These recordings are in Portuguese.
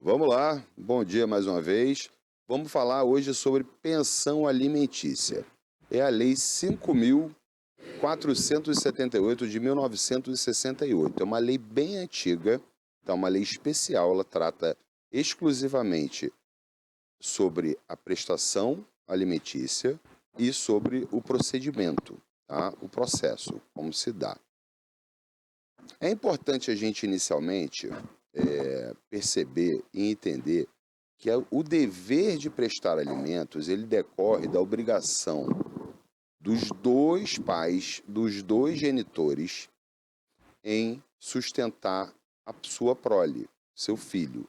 Vamos lá, bom dia mais uma vez. Vamos falar hoje sobre pensão alimentícia. É a Lei 5.478 de 1968. É uma lei bem antiga, tá? Uma lei especial. Ela trata exclusivamente sobre a prestação alimentícia e sobre o procedimento, tá? O processo, como se dá. É importante a gente inicialmente perceber e entender que o dever de prestar alimentos, ele decorre da obrigação dos dois pais, dos dois genitores, em sustentar a sua prole, seu filho.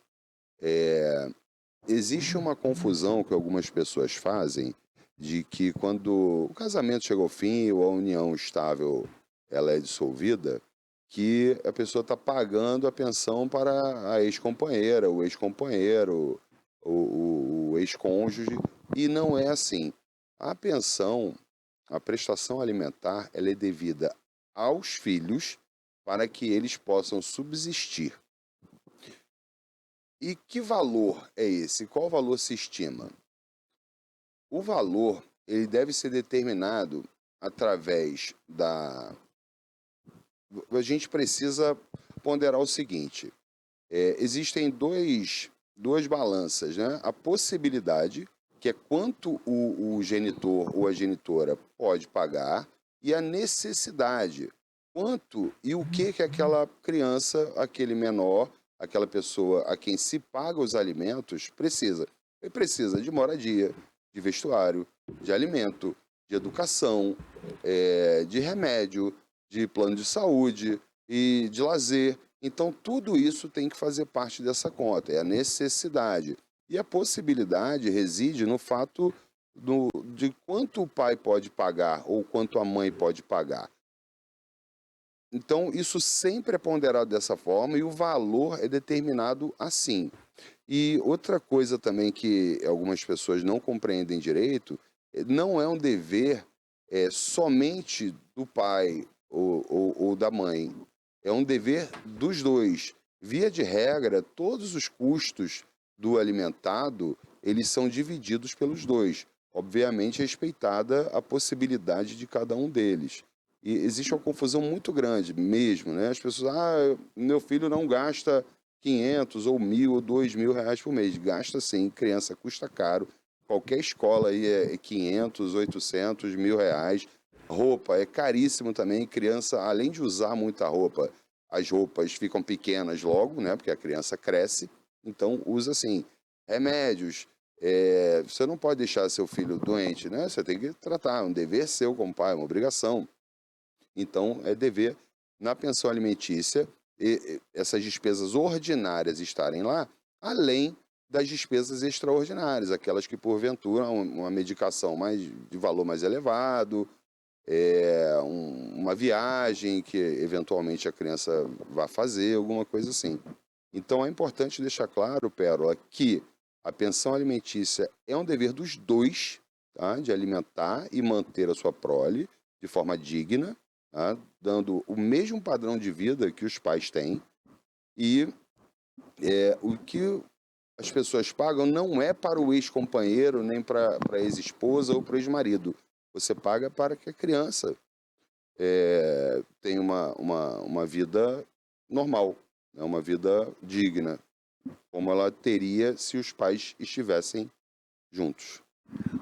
Existe uma confusão que algumas pessoas fazem de que quando o casamento chega ao fim ou a união estável ela é dissolvida, que a pessoa está pagando a pensão para a ex-companheira, o ex-companheiro, o ex-cônjuge, e não é assim. A pensão, a prestação alimentar, ela é devida aos filhos para que eles possam subsistir. E que valor é esse? Qual valor se estima? O valor, ele deve ser determinado através da... A gente precisa ponderar o seguinte: existem duas balanças, né? A possibilidade, que é quanto o genitor ou a genitora pode pagar, e a necessidade, quanto e o que aquela criança, aquele menor, aquela pessoa a quem se paga os alimentos precisa. Ele precisa de moradia, de vestuário, de alimento, de educação, de remédio, de plano de saúde e de lazer. Então, tudo isso tem que fazer parte dessa conta, é a necessidade. E a possibilidade reside no fato de quanto o pai pode pagar ou quanto a mãe pode pagar. Então, isso sempre é ponderado dessa forma e o valor é determinado assim. E outra coisa também que algumas pessoas não compreendem direito, não é um dever somente do pai ou da mãe, é um dever dos dois. Via de regra, todos os custos do alimentado, eles são divididos pelos dois. Obviamente, respeitada a possibilidade de cada um deles. E existe uma confusão muito grande mesmo, né? As pessoas, meu filho não gasta 500 ou 1.000 ou 2.000 reais por mês. Gasta sim, criança custa caro. Qualquer escola aí é 500, 800, 1.000 reais. Roupa é caríssimo também. Criança, além de usar muita roupa, as roupas ficam pequenas logo, né? Porque a criança cresce. Então usa assim, remédios. Você não pode deixar seu filho doente, né? Você tem que tratar, é um dever seu como pai, é uma obrigação. Então, é dever na pensão alimentícia essas despesas ordinárias estarem lá, além das despesas extraordinárias, aquelas que porventura uma medicação de valor mais elevado, uma viagem que eventualmente a criança vá fazer, alguma coisa assim. Então é importante deixar claro, Pérola, que a pensão alimentícia é um dever dos dois, tá? De alimentar e manter a sua prole de forma digna, tá? Dando o mesmo padrão de vida que os pais têm, e o que as pessoas pagam não é para o ex-companheiro, nem para a ex-esposa ou para o ex-marido. Você paga para que a criança tenha uma vida normal, né? Uma vida digna, como ela teria se os pais estivessem juntos.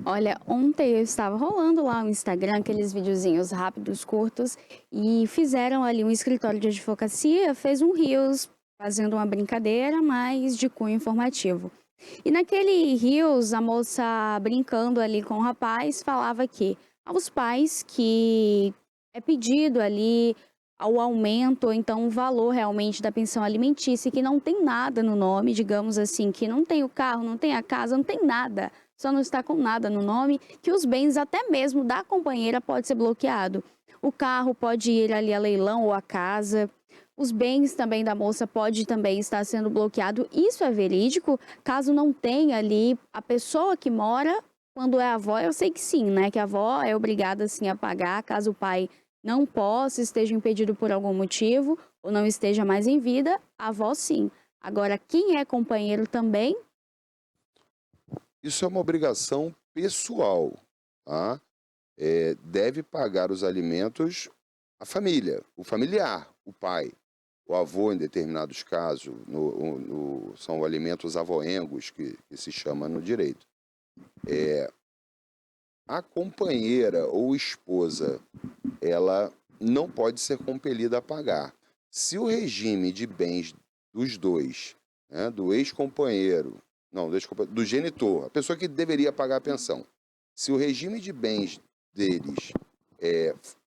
Olha, ontem eu estava rolando lá no Instagram aqueles videozinhos rápidos, curtos, e fizeram ali um escritório de advocacia, fez um Reels fazendo uma brincadeira, mas de cunho informativo. E naquele Reels, a moça brincando ali com o rapaz falava que aos pais que é pedido ali ao aumento, ou então o valor realmente da pensão alimentícia, que não tem nada no nome, digamos assim, que não tem o carro, não tem a casa, não tem nada, só não está com nada no nome, que os bens até mesmo da companheira pode ser bloqueado. O carro pode ir ali a leilão ou a casa. Os bens também da moça pode também estar sendo bloqueado. Isso é verídico, caso não tenha ali a pessoa que mora, quando é a avó, eu sei que sim, né? Que a avó é obrigada sim a pagar, caso o pai não possa, esteja impedido por algum motivo ou não esteja mais em vida, a avó sim. Agora, quem é companheiro também, Isso é uma obrigação pessoal, tá? Deve pagar os alimentos a família, o familiar, o pai, o avô em determinados casos, são alimentos avoengos que se chama no direito. A companheira ou esposa, ela não pode ser compelida a pagar. Se o regime de bens dos dois, né, do ex-companheiro, não, do genitor, a pessoa que deveria pagar a pensão, se o regime de bens deles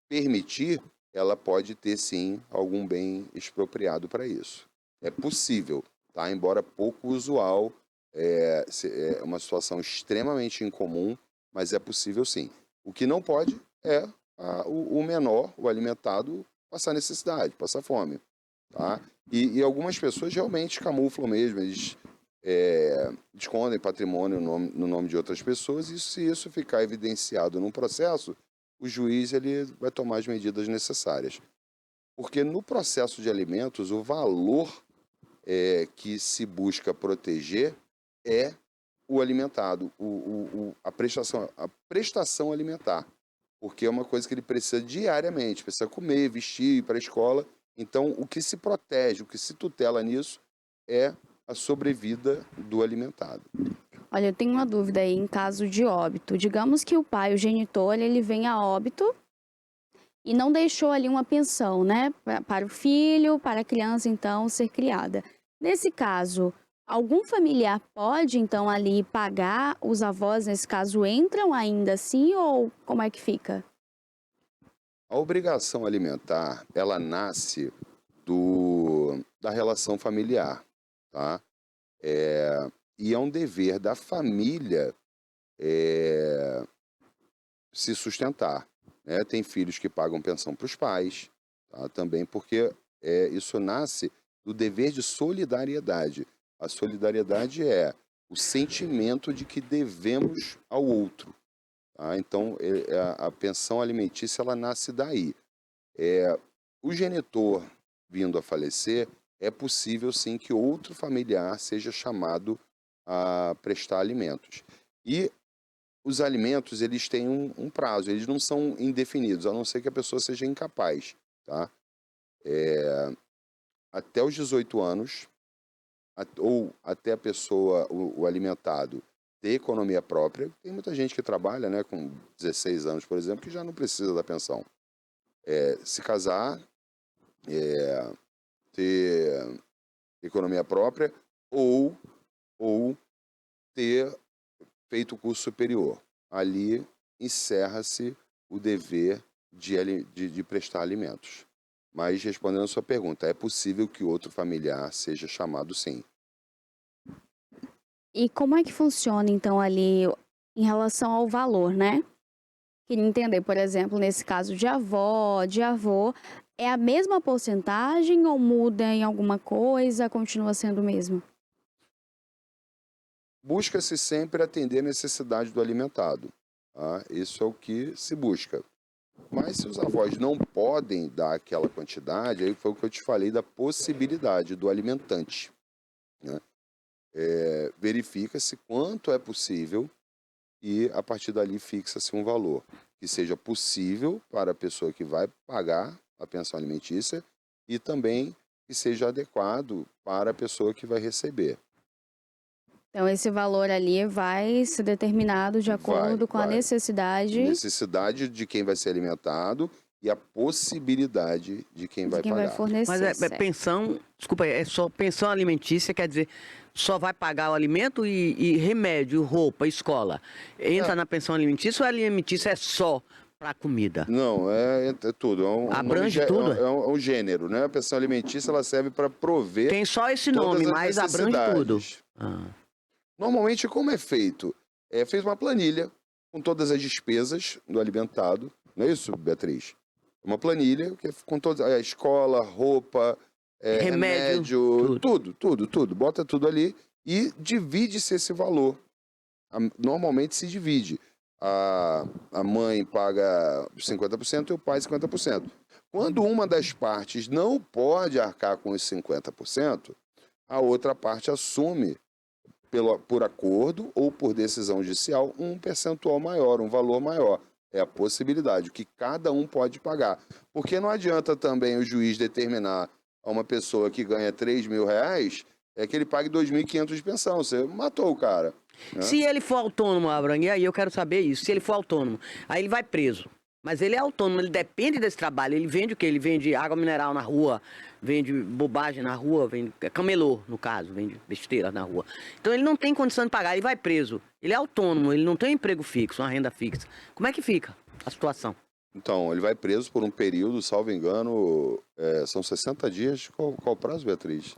permitir, ela pode ter sim algum bem expropriado para isso. É possível, tá? Embora pouco usual, é uma situação extremamente incomum, mas é possível sim. O que não pode é o menor, o alimentado, passar necessidade, passar fome. Tá? E algumas pessoas realmente camuflam mesmo, eles escondem patrimônio no nome de outras pessoas, e se isso ficar evidenciado num processo, o juiz ele vai tomar as medidas necessárias. Porque no processo de alimentos, o valor que se busca proteger é o alimentado, a prestação alimentar. Porque é uma coisa que ele precisa diariamente, precisa comer, vestir, ir para a escola. Então, o que se protege, o que se tutela nisso é a sobrevida do alimentado. olha, eu tenho uma dúvida aí em caso de óbito. Digamos que o pai, o genitor, ele vem a óbito e não deixou ali uma pensão, né, para o filho, para a criança, então, ser criada. Nesse caso, algum familiar pode, então, ali pagar, os avós, nesse caso, entram ainda assim, ou como é que fica? A obrigação alimentar, ela nasce da relação familiar, tá? E é um dever da família se sustentar, né? Tem filhos que pagam pensão para os pais, tá? Também porque isso nasce do dever de solidariedade. A solidariedade é o sentimento de que devemos ao outro, tá? Então, a pensão alimentícia ela nasce daí. O genitor vindo a falecer, é possível sim que outro familiar seja chamado a prestar alimentos. E os alimentos, eles têm um prazo, eles não são indefinidos, a não ser que a pessoa seja incapaz, tá? Até os 18 anos, ou até a pessoa, o alimentado, ter economia própria. Tem muita gente que trabalha, né, com 16 anos, por exemplo, que já não precisa da pensão. Se casar, ter economia própria, ou ter feito o curso superior. Ali encerra-se o dever de prestar alimentos. Mas, respondendo a sua pergunta, é possível que outro familiar seja chamado sim. E como é que funciona, então, ali em relação ao valor, né? Queria entender, por exemplo, nesse caso de avó, de avô, é a mesma porcentagem ou muda em alguma coisa, continua sendo o mesmo? Busca-se sempre atender a necessidade do alimentado. Tá? Isso é o que se busca. Mas se os avós não podem dar aquela quantidade, aí foi o que eu te falei da possibilidade do alimentante, né? Verifica-se quanto é possível e a partir dali fixa-se um valor que seja possível para a pessoa que vai pagar a pensão alimentícia e também que seja adequado para a pessoa que vai receber. Então, esse valor ali vai ser determinado de acordo com a necessidade Necessidade de quem vai ser alimentado e a possibilidade de quem de vai quem vai pagar. fornecer. Mas certo. pensão, desculpa, é só pensão alimentícia, quer dizer, só vai pagar o alimento e remédio, roupa, escola. Entra na pensão alimentícia ou a alimentícia é só para comida? Não, é tudo. Abrange tudo? É um gênero, né? A pensão alimentícia ela serve para prover Tem só esse todas nome, as mas abrange tudo. necessidades. Normalmente, como é feito? Fez uma planilha com todas as despesas do alimentado. Não é isso, Beatriz? Uma planilha que é com toda a escola, roupa, remédio, tudo. Bota tudo ali e divide-se esse valor. Normalmente se divide. A mãe paga 50% e o pai 50%. Quando uma das partes não pode arcar com os 50%, a outra parte assume, por acordo ou por decisão judicial, um percentual maior, um valor maior. É a possibilidade, o que cada um pode pagar. Porque não adianta também o juiz determinar a uma pessoa que ganha R$ 3.000, que ele pague 2.500 de pensão. Você matou o cara. Né? Se ele for autônomo, Abraham, e aí eu quero saber isso, se ele for autônomo, aí ele vai preso. Mas ele é autônomo, ele depende desse trabalho. Ele vende o quê? Ele vende água mineral na rua, vende bobagem na rua, vende camelô, no caso, vende besteira na rua. Então ele não tem condição de pagar, ele vai preso. Ele é autônomo, ele não tem um emprego fixo, uma renda fixa. Como é que fica a situação? Então, ele vai preso por um período, salvo engano, são 60 dias. Qual o prazo, Beatriz?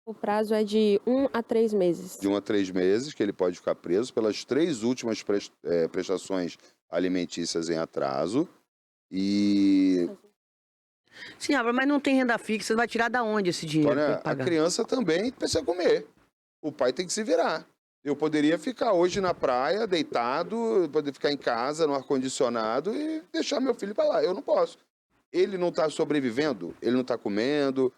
O prazo é de 1 a 3 meses. De 1 a 3 meses que ele pode ficar preso pelas 3 últimas prestações alimentícias em atraso. E... Sim, Abraham, mas não tem renda fixa, você vai tirar da onde esse dinheiro? Olha, pra a pagar? criança também precisa comer. O pai tem que se virar. Eu poderia ficar hoje na praia, deitado, poder ficar em casa, no ar-condicionado e deixar meu filho para lá. Eu não posso. Ele não está sobrevivendo, ele não está comendo,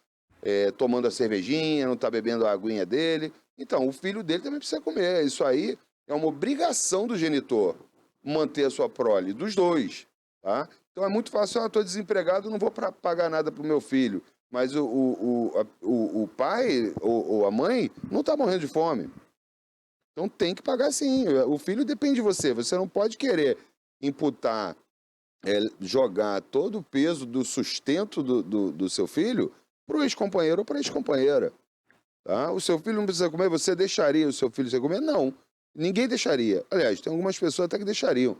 tomando a cervejinha, não está bebendo a aguinha dele. Então, o filho dele também precisa comer. Isso aí é uma obrigação do genitor, manter a sua prole, dos dois. Tá? Então é muito fácil, estou desempregado, não vou pagar nada para o meu filho. Mas o pai ou a mãe não está morrendo de fome. Então tem que pagar sim. O filho depende de você. Você não pode querer imputar, jogar todo o peso do sustento do seu filho para o ex-companheiro ou para a ex-companheira. Tá? O seu filho não precisa comer, você deixaria o seu filho sem comer? Não. Ninguém deixaria. Aliás, tem algumas pessoas até que deixariam.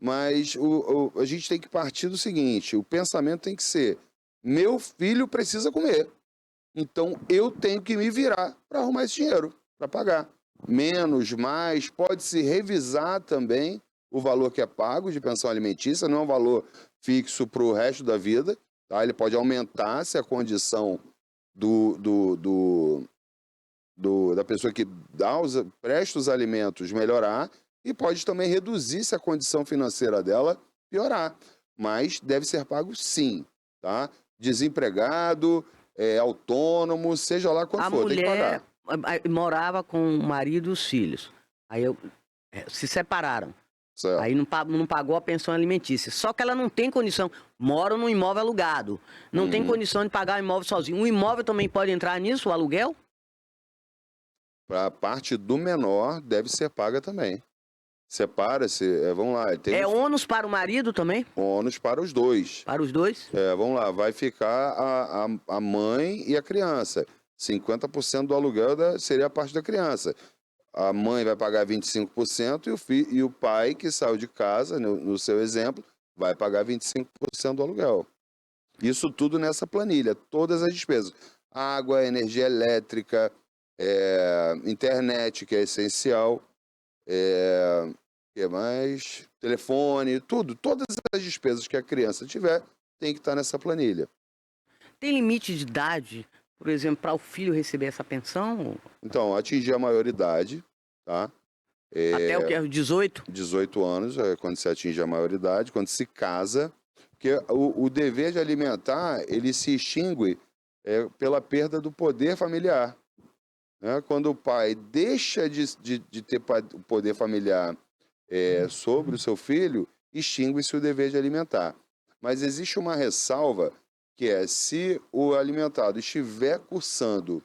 Mas a gente tem que partir do seguinte, o pensamento tem que ser, meu filho precisa comer, então eu tenho que me virar para arrumar esse dinheiro, para pagar. Menos, mais, pode-se revisar também o valor que é pago de pensão alimentícia, não é um valor fixo para o resto da vida, tá? Ele pode aumentar se a condição da pessoa que presta os alimentos melhorar, e pode também reduzir se a condição financeira dela piorar. Mas deve ser pago sim, tá? Desempregado, autônomo, seja lá quanto for, tem que pagar. A mulher morava com o marido e os filhos. Aí se separaram. Certo. Aí não pagou a pensão alimentícia. Só que ela não tem condição, mora num imóvel alugado. Não tem condição de pagar o imóvel sozinho. O imóvel também pode entrar nisso, o aluguel? Para a parte do menor, deve ser paga também. Separa-se, vamos lá. É ônus para o marido também? Ônus para os dois. Para os dois? Vamos lá, vai ficar a mãe e a criança. 50% do aluguel seria a parte da criança. A mãe vai pagar 25% e o pai que saiu de casa, no seu exemplo, vai pagar 25% do aluguel. Isso tudo nessa planilha, todas as despesas. Água, energia elétrica, internet, que é essencial, que mais? Telefone, tudo. Todas as despesas que a criança tiver tem que estar nessa planilha. Tem limite de idade, por exemplo, para o filho receber essa pensão? Então, atingir a maioridade, tá? Até o que? 18? 18 anos é quando se atinge a maioridade, quando se casa. Porque o dever de alimentar, ele se extingue pela perda do poder familiar. Né? Quando o pai deixa de ter o poder familiar sobre o seu filho, extingue-se o dever de alimentar. Mas existe uma ressalva, que é se o alimentado estiver cursando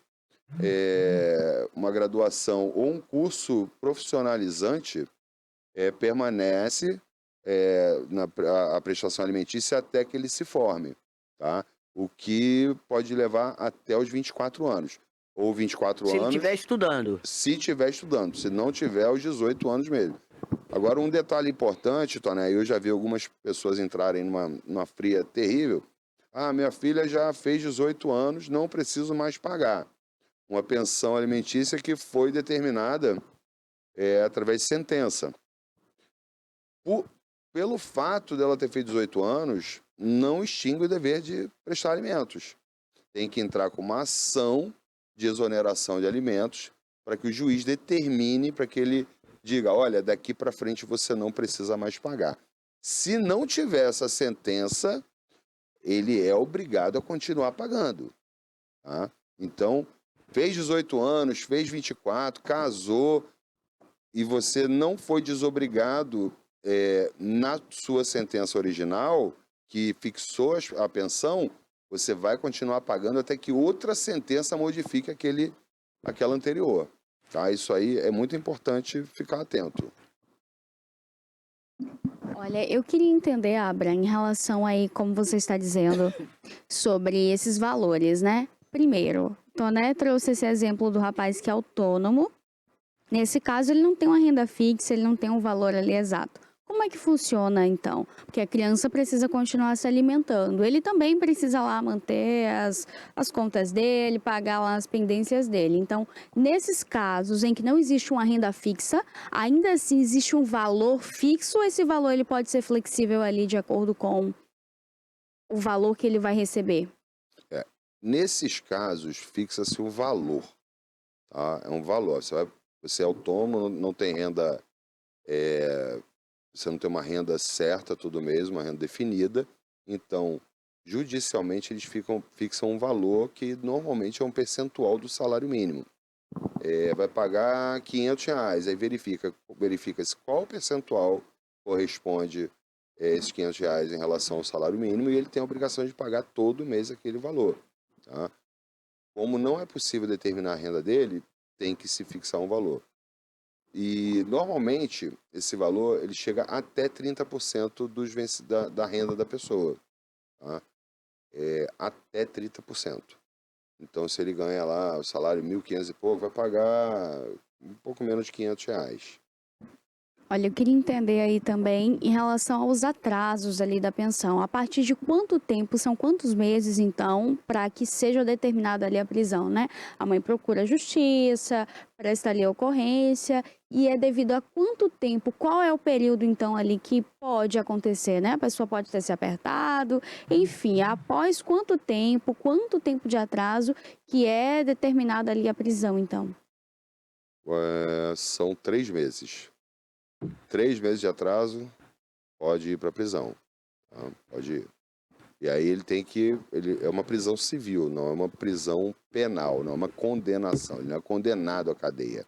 uma graduação ou um curso profissionalizante, permanece a prestação alimentícia até que ele se forme, tá? O que pode levar até os 24 anos. Ou 24 anos... Se ele estiver estudando. Se estiver estudando. Se não tiver, aos 18 anos mesmo. Agora, um detalhe importante, Toné, eu já vi algumas pessoas entrarem numa fria terrível. Minha filha já fez 18 anos, não preciso mais pagar. Uma pensão alimentícia que foi determinada através de sentença. Pelo fato dela ter feito 18 anos, não extingue o dever de prestar alimentos. Tem que entrar com uma ação de exoneração de alimentos para que o juiz determine, para que ele diga, olha, daqui para frente você não precisa mais pagar. Se não tiver essa sentença, ele é obrigado a continuar pagando. Tá? Então, fez 18 anos, fez 24, casou, e você não foi desobrigado na sua sentença original, que fixou a pensão, você vai continuar pagando até que outra sentença modifique aquela anterior. Tá? Isso aí é muito importante ficar atento. Olha, eu queria entender, Abra, em relação aí, como você está dizendo, sobre esses valores, né? Primeiro, Toné trouxe esse exemplo do rapaz que é autônomo. Nesse caso, ele não tem uma renda fixa, ele não tem um valor ali exato. Como é que funciona, então? Porque a criança precisa continuar se alimentando. Ele também precisa lá manter as contas dele, pagar lá as pendências dele. Então, nesses casos em que não existe uma renda fixa, ainda assim existe um valor fixo, ou esse valor ele pode ser flexível ali de acordo com o valor que ele vai receber? Nesses casos, fixa-se o valor. Tá? É um valor. Você é autônomo, não tem renda... Você não tem uma renda certa todo mês, uma renda definida. Então, judicialmente, eles fixam um valor que normalmente é um percentual do salário mínimo. Vai pagar R$ 500, aí verifica-se qual percentual corresponde a esses R$ 500 em relação ao salário mínimo, e ele tem a obrigação de pagar todo mês aquele valor. Tá? Como não é possível determinar a renda dele, tem que se fixar um valor. E, normalmente, esse valor ele chega até 30% da renda da pessoa. Tá? Até 30%. Então, se ele ganha lá o salário 1.500 e pouco, vai pagar um pouco menos de R$ 500. Olha, eu queria entender aí também em relação aos atrasos ali da pensão. A partir de quanto tempo, são quantos meses, então, para que seja determinada ali a prisão, né? A mãe procura a justiça, presta ali a ocorrência, e é devido a quanto tempo, qual é o período, então, ali que pode acontecer, né? A pessoa pode ter se apertado, enfim, após quanto tempo de atraso que é determinada ali a prisão, então? São 3 meses. 3 meses de atraso, pode ir para a prisão. Tá? Pode ir. E aí ele é uma prisão civil, não é uma prisão penal, não é uma condenação. Ele não é condenado à cadeia.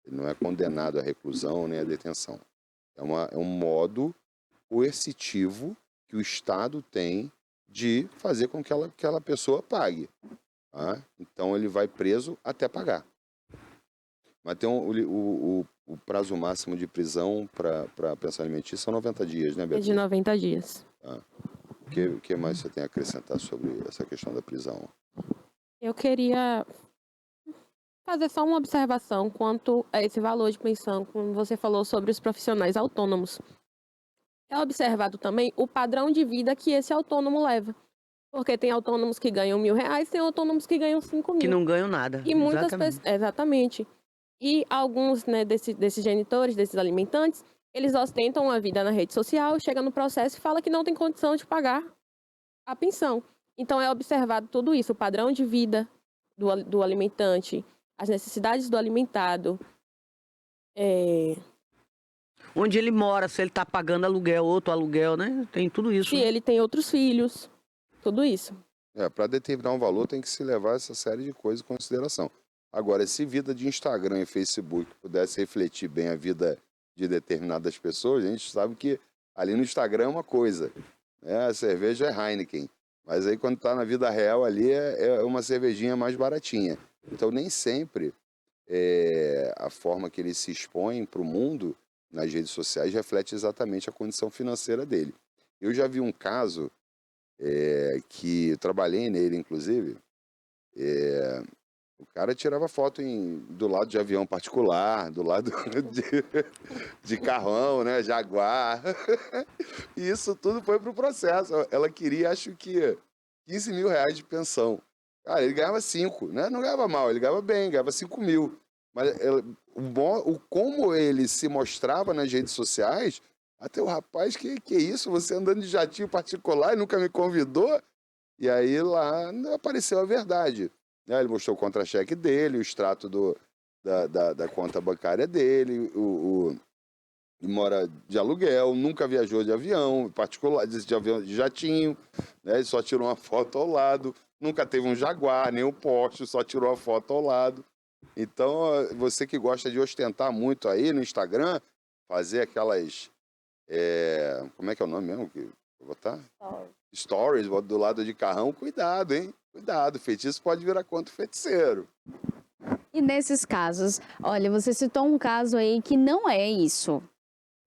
Ele não é condenado à reclusão nem à detenção. É um modo coercitivo que o Estado tem de fazer com que aquela pessoa pague. Tá? Então ele vai preso até pagar. Mas tem o prazo máximo de prisão para pensão alimentícia são 90 dias, né, É Beatriz? de 90 dias. Tá. O que mais você tem a acrescentar sobre essa questão da prisão? Eu queria fazer só uma observação quanto a esse valor de pensão, como você falou sobre os profissionais autônomos. É observado também o padrão de vida que esse autônomo leva. Porque tem autônomos que ganham R$ 1.000, tem autônomos que ganham 5.000. Que não ganham nada. E muitas Exatamente. pessoas. Exatamente. E alguns, né, desses genitores, desses alimentantes, eles ostentam uma vida na rede social, chega no processo e fala que não tem condição de pagar a pensão. Então é observado tudo isso, o padrão de vida do alimentante, as necessidades do alimentado. Onde ele mora, se ele está pagando aluguel, outro aluguel, né? Tem tudo isso. Se ele tem outros filhos, tudo isso. Para determinar um valor tem que se levar essa série de coisas em consideração. Agora, se vida de Instagram e Facebook pudesse refletir bem a vida de determinadas pessoas, a gente sabe que ali no Instagram é uma coisa, né? A cerveja é Heineken, mas aí quando está na vida real ali é uma cervejinha mais baratinha. Então nem sempre a forma que ele se expõe para o mundo nas redes sociais reflete exatamente a condição financeira dele. Eu já vi um caso que eu trabalhei nele, inclusive. O cara tirava foto do lado de avião particular, do lado de carrão, né, Jaguar. E isso tudo foi pro processo. Ela queria, acho que, R$ 15.000 de pensão. Cara, ele ganhava 5, né? Não ganhava mal, ele ganhava bem, ganhava 5.000. Mas como ele se mostrava nas redes sociais, até o rapaz, que isso? Você andando de jatinho particular e nunca me convidou? E aí lá apareceu a verdade. Ele mostrou o contra-cheque dele, o extrato da conta bancária dele, mora de aluguel, nunca viajou de avião particular, de jatinho, né? Ele só tirou uma foto ao lado. nunca teve um Jaguar, nem um Porsche, só tirou a foto ao lado. Então, você que gosta de ostentar muito aí no Instagram, fazer aquelas... como é que é o nome mesmo que eu vou botar? Stories, do lado de carrão, cuidado, hein? Cuidado, feitiço pode virar contra o feiticeiro. E nesses casos, olha, você citou um caso aí que não é isso.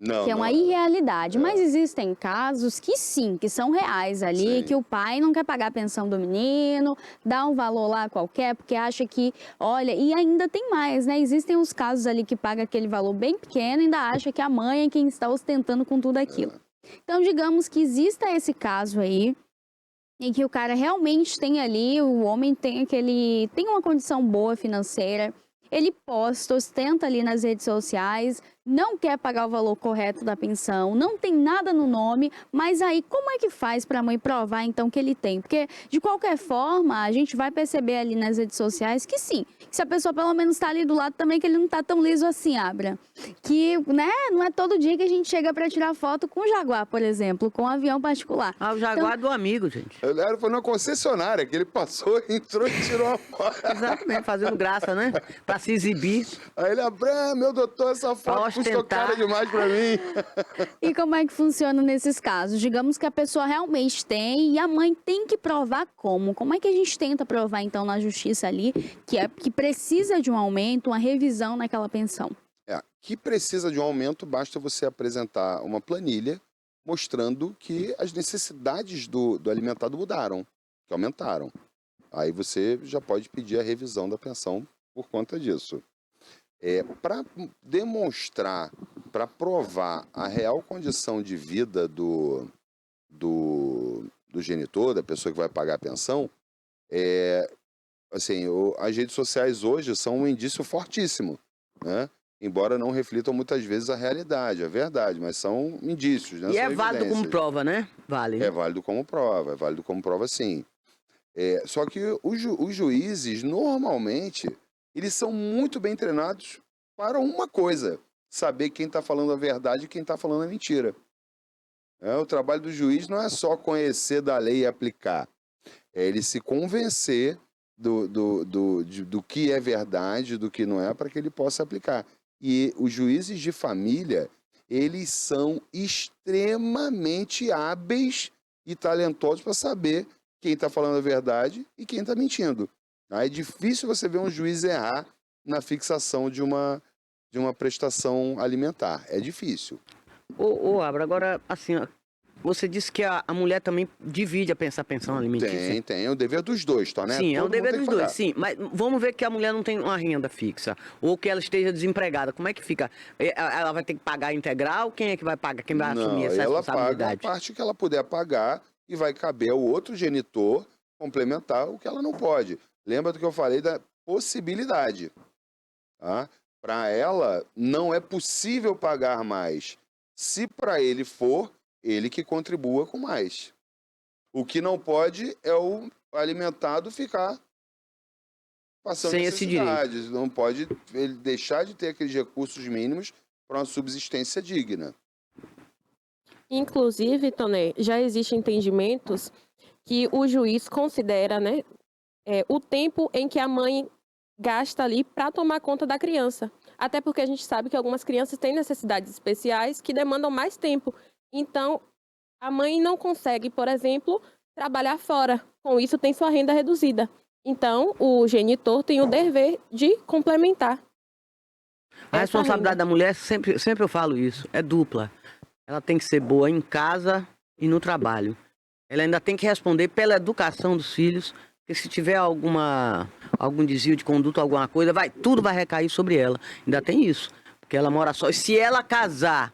Não, Que é uma não irrealidade, mas existem casos que sim, que são reais ali, Sim. que o pai não quer pagar a pensão do menino, dá um valor lá qualquer, porque acha que, olha, e ainda tem mais, né? Existem os casos ali que paga aquele valor bem pequeno e ainda acha que a mãe é quem está ostentando com tudo aquilo. Então, digamos que exista esse caso aí, em que o cara realmente tem ali, o homem tem uma condição boa financeira, ele posta, ostenta ali nas redes sociais, não quer pagar o valor correto da pensão, não tem nada no nome, mas aí como é que faz para a mãe provar então que ele tem? Porque de qualquer forma, a gente vai perceber ali nas redes sociais que sim, que se a pessoa pelo menos está ali do lado também, que ele não está tão liso assim, Abra. Que, né, não é todo dia que a gente chega para tirar foto com o Jaguar, por exemplo, com um avião particular. Ah, o Jaguar do amigo, gente. Foi numa concessionária que ele passou, entrou e tirou a foto. Exatamente, fazendo graça, né? Pra se exibir. Aí ele, meu doutor, essa foto custou ostentar. cara demais pra mim. E como é que funciona nesses casos? Digamos que a pessoa realmente tem e a mãe tem que provar como? Como é que a gente tenta provar, então, na justiça ali, que precisa de um aumento, uma revisão naquela pensão? Que precisa de um aumento, basta você apresentar uma planilha mostrando que as necessidades do alimentado mudaram, que aumentaram. Aí você já pode pedir a revisão da pensão por conta disso. Para demonstrar, para provar a real condição de vida do genitor, da pessoa que vai pagar a pensão, as redes sociais hoje são um indício fortíssimo, né? Embora não reflitam muitas vezes a realidade, a verdade, mas são indícios, né? E é válido como prova, né? Vale. É válido como prova, sim. Só que os juízes, normalmente, eles são muito bem treinados para uma coisa: saber quem está falando a verdade e quem está falando a mentira. O trabalho do juiz não é só conhecer da lei e aplicar, é ele se convencer do que é verdade, do que não é, para que ele possa aplicar. E os juízes de família, eles são extremamente hábeis e talentosos para saber quem está falando a verdade e quem está mentindo. É difícil você ver um juiz errar na fixação de uma prestação alimentar. É difícil. Ô, Abra, agora, assim, ó, você disse que a mulher também divide a pensão alimentícia. Tem. É o dever dos dois, tá, né? Sim, é o Todo dever mundo tem dos que dois, pagar. sim. Mas vamos ver que a mulher não tem uma renda fixa. Ou que ela esteja desempregada. Como é que fica? Ela vai ter que pagar integral? Quem é que vai pagar? Quem vai assumir essa ela responsabilidade? paga a parte que ela puder pagar e vai caber ao outro genitor complementar o que ela não pode. Lembra do que eu falei da possibilidade. Tá? Para ela, não é possível pagar mais. Se para ele for, ele que contribua com mais. O que não pode é o alimentado ficar passando sem esse direito. necessidades. Não pode ele deixar de ter aqueles recursos mínimos para uma subsistência digna. Inclusive, Toné, já existem entendimentos que o juiz considera, né, o tempo em que a mãe gasta ali para tomar conta da criança. Até porque a gente sabe que algumas crianças têm necessidades especiais que demandam mais tempo. Então, a mãe não consegue, por exemplo, trabalhar fora. Com isso, tem sua renda reduzida. Então, o genitor tem o dever de complementar. A responsabilidade da mulher, sempre eu falo isso, é dupla. Ela tem que ser boa em casa e no trabalho. Ela ainda tem que responder pela educação dos filhos, porque se tiver algum desvio de conduta, alguma coisa, tudo vai recair sobre ela. Ainda tem isso, porque ela mora só. E se ela casar,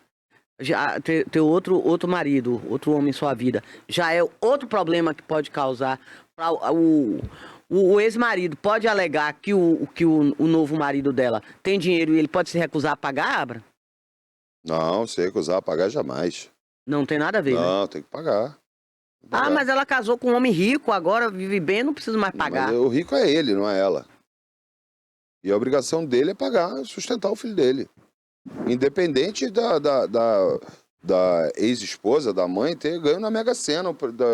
já ter outro marido, outro homem em sua vida, já é outro problema que pode causar. O ex-marido pode alegar que o novo marido dela tem dinheiro e ele pode se recusar a pagar, Abra? Não, se recusar a pagar jamais. Não tem nada a ver, Não, né? tem que pagar. Ah, mas ela casou com um homem rico, agora vive bem, não precisa mais pagar. Mas o rico é ele, não é ela. E a obrigação dele é pagar, sustentar o filho dele. Independente da ex-esposa, da mãe, ter ganho na Mega Sena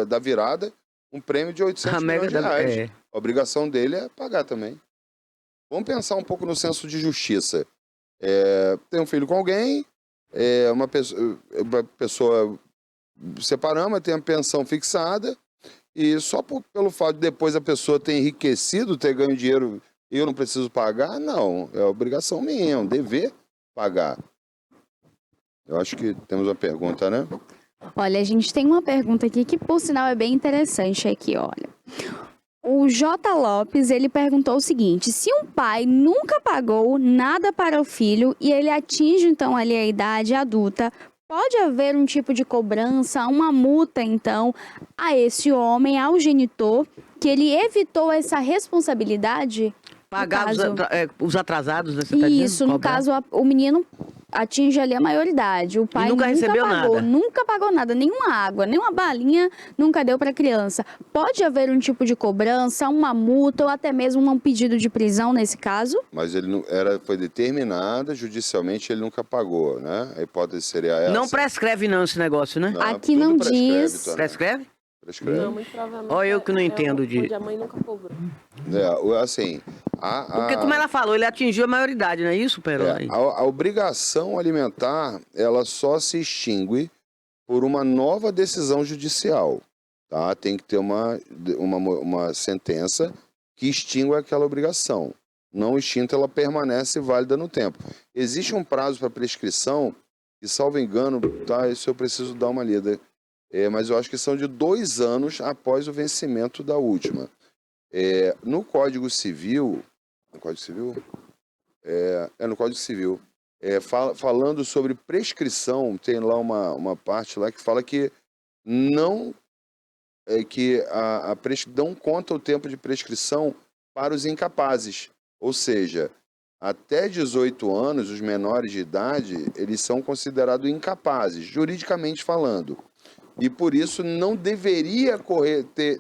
da virada um prêmio de 800 milhões de reais. A obrigação dele é pagar também. Vamos pensar um pouco no senso de justiça. Tem um filho com alguém, uma pessoa separamos, tem a pensão fixada, e só pelo fato de depois a pessoa ter enriquecido, ter ganho dinheiro, eu não preciso pagar? Não, é obrigação minha, é um dever pagar. Eu acho que temos uma pergunta, né? Olha, a gente tem uma pergunta aqui que, por sinal, é bem interessante aqui, olha. O J. Lopes, ele perguntou o seguinte: se um pai nunca pagou nada para o filho e ele atinge, então, ali a idade adulta, pode haver um tipo de cobrança, uma multa, então, a esse homem, ao genitor, que ele evitou essa responsabilidade? Pagar os atrasados, né? Você tá Isso, dizendo? no caso, o menino atinge ali a maioridade. O pai nunca recebeu pagou, nada. nunca pagou nada, nenhuma água, nenhuma balinha nunca deu para a criança. Pode haver um tipo de cobrança, uma multa ou até mesmo um pedido de prisão nesse caso? Mas ele não, foi determinada judicialmente, ele nunca pagou, né? A hipótese seria essa. Não prescreve não esse negócio, né? Aqui tudo não prescreve diz. também. Prescreve? Prescreve. Não, muito provavelmente. Olha eu que não entendo de... Onde a mãe nunca cobrou. Assim, Porque como ela falou, ele atingiu a maioridade, não é isso, Perola? a obrigação alimentar, ela só se extingue por uma nova decisão judicial, tá? Tem que ter uma sentença que extingue aquela obrigação. Não extinta, ela permanece válida no tempo. Existe um prazo para prescrição, e salvo engano, tá? Isso eu preciso dar uma lida. Mas eu acho que são de 2 anos após o vencimento da última. No Código Civil, no Código Civil, falando sobre prescrição, tem lá uma parte lá que fala que não não conta o tempo de prescrição para os incapazes. Ou seja, até 18 anos, os menores de idade, eles são considerados incapazes, juridicamente falando. E por isso não deveria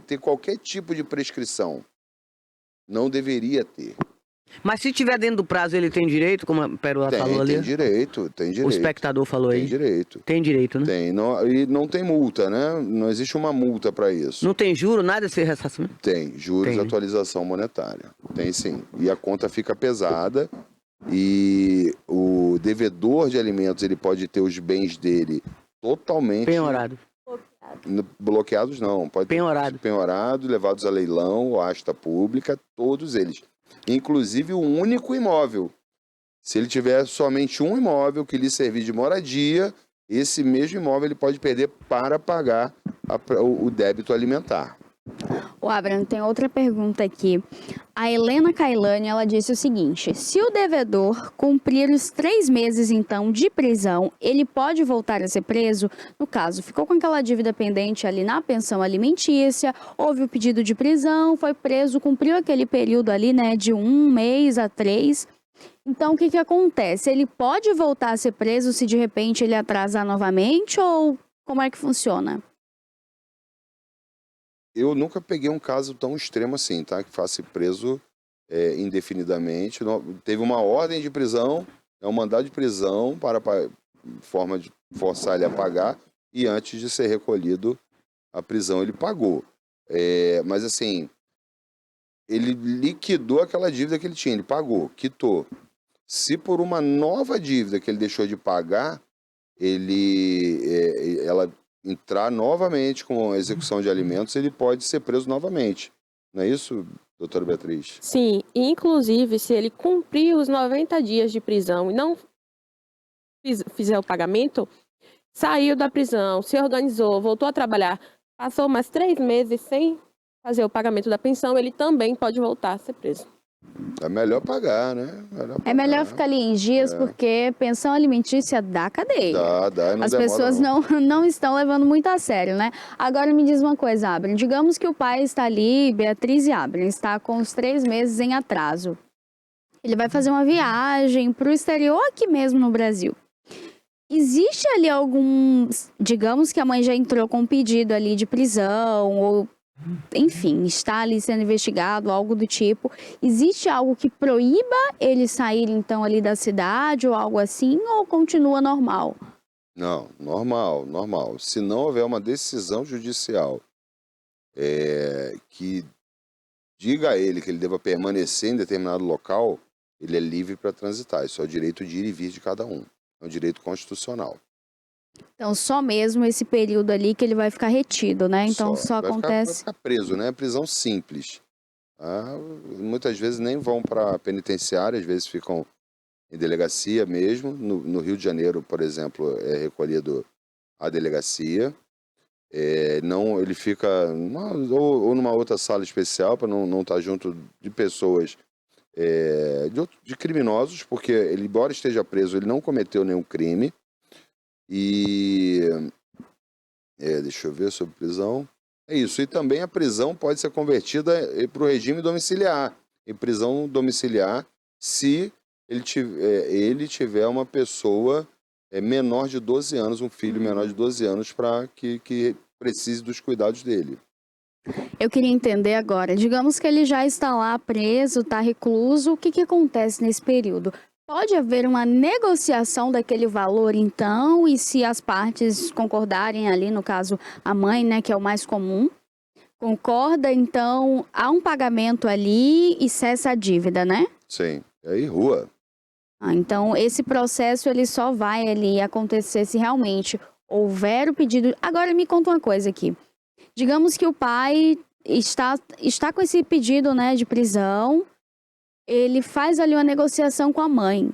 ter qualquer tipo de prescrição. Não deveria ter. Mas se tiver dentro do prazo, ele tem direito, como a Pérola falou ali? Tem direito. O espectador falou aí. Tem direito. Tem direito, né? Tem. E não tem multa, né? Não existe uma multa para isso. Não tem juro, nada de ser ressarcimento? Tem. Juros, Tem. atualização monetária. Tem sim. E a conta fica pesada e o devedor de alimentos, ele pode ter os bens dele totalmente... Penhorado. Bloqueados não. Pode Penhorado. Penhorado, levados a leilão, ou asta pública, todos eles. Inclusive o único imóvel. Se ele tiver somente um imóvel que lhe servir de moradia, esse mesmo imóvel ele pode perder para pagar o débito alimentar. O Abraham, tem outra pergunta aqui. A Helena Cailani, ela disse o seguinte: se o devedor cumprir os 3 meses, então, de prisão, ele pode voltar a ser preso? No caso, ficou com aquela dívida pendente ali na pensão alimentícia, houve o pedido de prisão, foi preso, cumpriu aquele período ali, né, de 1 mês a 3. Então, o que acontece? Ele pode voltar a ser preso se de repente ele atrasar novamente ou como é que funciona? Eu nunca peguei um caso tão extremo assim, tá? Que fosse preso indefinidamente. Teve uma ordem de prisão, um mandado de prisão para forma de forçar ele a pagar, e antes de ser recolhido a prisão ele pagou. Mas assim, ele liquidou aquela dívida que ele tinha, ele pagou, quitou. Se por uma nova dívida que ele deixou de pagar, ela entrar novamente com a execução de alimentos, ele pode ser preso novamente. Não é isso, doutora Beatriz? Sim, inclusive, se ele cumprir os 90 dias de prisão e não fizer o pagamento, saiu da prisão, se organizou, voltou a trabalhar, passou mais 3 meses sem fazer o pagamento da pensão, ele também pode voltar a ser preso. É melhor pagar, né? É melhor ficar ali em dias, porque pensão alimentícia dá cadeia. Dá, não As demora, pessoas não estão levando muito a sério, né? Agora me diz uma coisa, Abraham. Digamos que o pai está ali, Beatriz e Abraham, está com os 3 meses em atraso. Ele vai fazer uma viagem para o exterior aqui mesmo no Brasil. Existe ali digamos que a mãe já entrou com um pedido ali de prisão ou... enfim, está ali sendo investigado, algo do tipo. Existe algo que proíba ele sair, então, ali da cidade ou algo assim, ou continua normal? Não, normal. Se não houver uma decisão judicial que diga a ele que ele deva permanecer em determinado local, ele é livre para transitar. Isso é o direito de ir e vir de cada um. É um direito constitucional. Então, só mesmo esse período ali que ele vai ficar retido, né? Então, só Vai acontece... ficar preso, né? Prisão simples. Tá? Muitas vezes nem vão para penitenciária, às vezes ficam em delegacia mesmo. No Rio de Janeiro, por exemplo, é recolhido a delegacia. Não, ele fica ou numa outra sala especial para não estar junto de pessoas, de criminosos, porque ele, embora esteja preso, ele não cometeu nenhum crime. E deixa eu ver sobre prisão. É isso. E também a prisão pode ser convertida para o regime domiciliar. Em prisão domiciliar, se ele tiver uma pessoa menor de 12 anos, um filho menor de 12 anos, para que precise dos cuidados dele. Eu queria entender agora, digamos que ele já está lá preso, está recluso, o que acontece nesse período? Pode haver uma negociação daquele valor, então, e se as partes concordarem ali, no caso a mãe, né, que é o mais comum, concorda, então há um pagamento ali e cessa a dívida, né? Sim, aí rua. Então esse processo ele só vai ali acontecer se realmente houver o pedido. Agora me conta uma coisa aqui. Digamos que o pai está com esse pedido, né, de prisão, ele faz ali uma negociação com a mãe.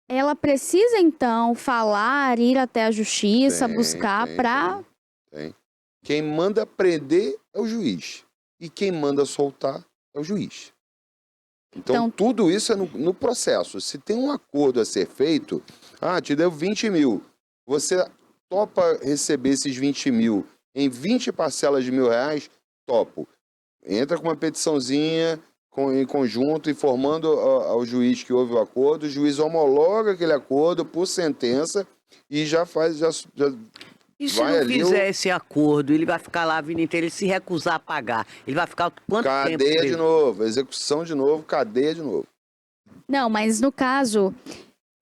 Ela precisa, então, falar, ir até a justiça, buscar para... Tem. Quem manda prender é o juiz. E quem manda soltar é o juiz. Então tudo isso é no processo. Se tem um acordo a ser feito, te deu 20 mil. Você topa receber esses 20 mil em 20 parcelas de R$1.000? Topo. Entra com uma petiçãozinha em conjunto, informando ao juiz que houve o acordo. O juiz homologa aquele acordo por sentença e já faz... E se não fizer esse acordo, ele vai ficar lá a vida inteira, ele se recusar a pagar, ele vai ficar quanto tempo? Cadeia de novo, execução de novo, cadeia de novo. Não, mas no caso,